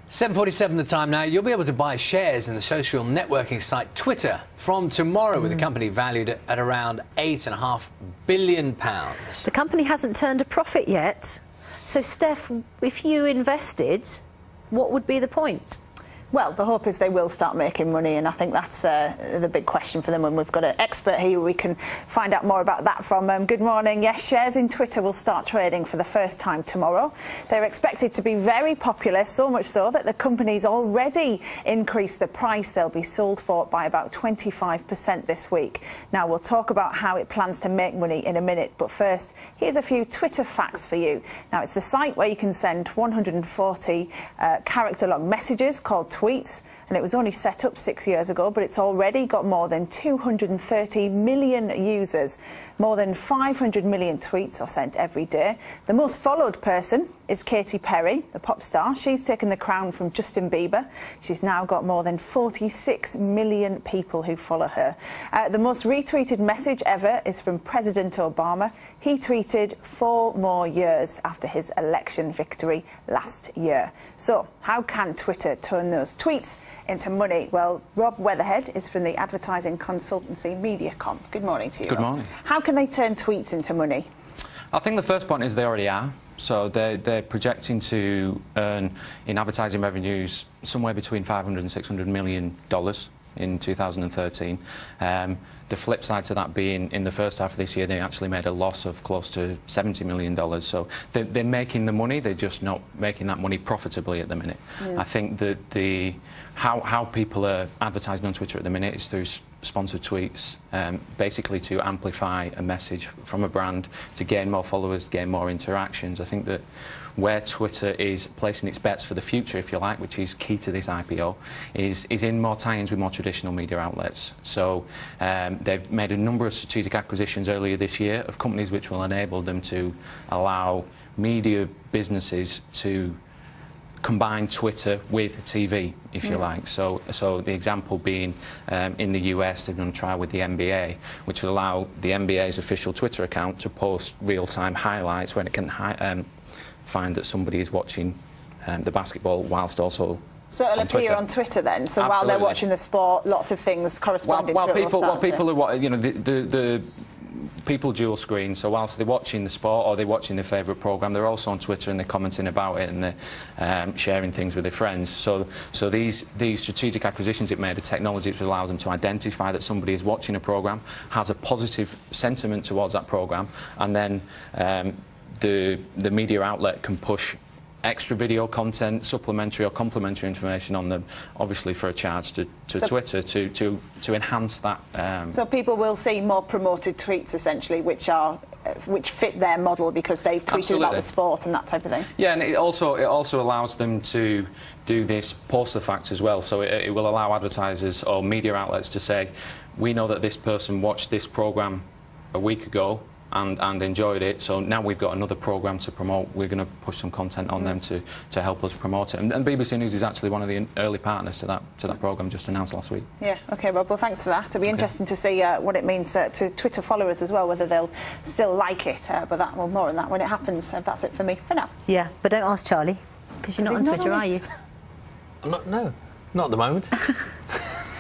7:47 the time now. You'll be able to buy shares in the social networking site Twitter from tomorrow with the company valued at around £8.5 billion. The company hasn't turned a profit yet. So, Steph, if you invested, what would be the point? Well, the hope is they will start making money, and I think that's the big question for them, and we've got an expert here we can find out more about that from. Good morning. Yes, shares in Twitter will start trading for the first time tomorrow. They're expected to be very popular, so much so that the company's already increased the price they'll be sold for by about 25% this week. Now, we'll talk about how it plans to make money in a minute, but first, here's a few Twitter facts for you. Now, it's the site where you can send 140 character-long messages called tweets, and it was only set up 6 years ago, but it's already got more than 230 million users. More than 500 million tweets are sent every day. The most followed person is Katy Perry, the pop star. She's taken the crown from Justin Bieber. She's now got more than 46 million people who follow her. The most retweeted message ever is from President Obama. He tweeted 4 more years after his election victory last year. So, how can Twitter turn those tweets into money? Well, Rob Weatherhead is from the advertising consultancy MediaCom. Good morning to you. Good morning. How can they turn tweets into money? I think the first point is they already are. So they're projecting to earn in advertising revenues somewhere between $500 and $600 million in 2013. The flip side to that being in the first half of this year they actually made a loss of close to $70 million. So they're making the money, they're just not making that money profitably at the minute. I think that how people are advertising on Twitter at the minute is through sponsored tweets, basically to amplify a message from a brand, to gain more followers, gain more interactions. I think that where Twitter is placing its bets for the future, if you like, which is key to this IPO, is in more tie-ins with more traditional media outlets. So they've made a number of strategic acquisitions earlier this year of companies which will enable them to allow media businesses to combine Twitter with TV, if you like. So the example being in the US, they've done a trial with the NBA, which will allow the NBA's official Twitter account to post real-time highlights when it can find that somebody is watching the basketball whilst also so it'll appear on Twitter then. So Absolutely. While they're watching the sport, lots of things corresponding to it while people are, you know, the people dual screen, so whilst they're watching the sport or they're watching their favourite programme, they're also on Twitter and they're commenting about it and they're sharing things with their friends. So these strategic acquisitions it made a technology which allows them to identify that somebody is watching a programme, has a positive sentiment towards that programme, and then the media outlet can push extra video content, supplementary or complementary information on them, obviously for a charge to Twitter to enhance that. So people will see more promoted tweets, essentially, which fit their model because they've tweeted Absolutely. about the sport and that type of thing. Yeah, and it also allows them to do this post the fact as well. So it will allow advertisers or media outlets to say, we know that this person watched this programme a week ago and enjoyed it, so now we've got another programme to promote. We're going to push some content on them to help us promote it. And BBC News is actually one of the early partners to that programme, just announced last week. Yeah, OK, Rob, well, thanks for that. It'll be interesting to see what it means to Twitter followers as well, whether they'll still like it. But more on that when it happens. That's it for me for now. Yeah, but don't ask Charlie, because you're not on Twitter, are you? No, not at the moment.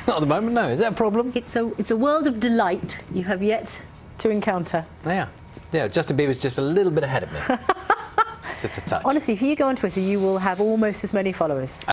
Not at the moment, no. Is that a problem? It's a world of delight you have yet to encounter. Yeah, Justin Bieber's just a little bit ahead of me. Just a touch. Honestly, if you go on Twitter, you will have almost as many followers.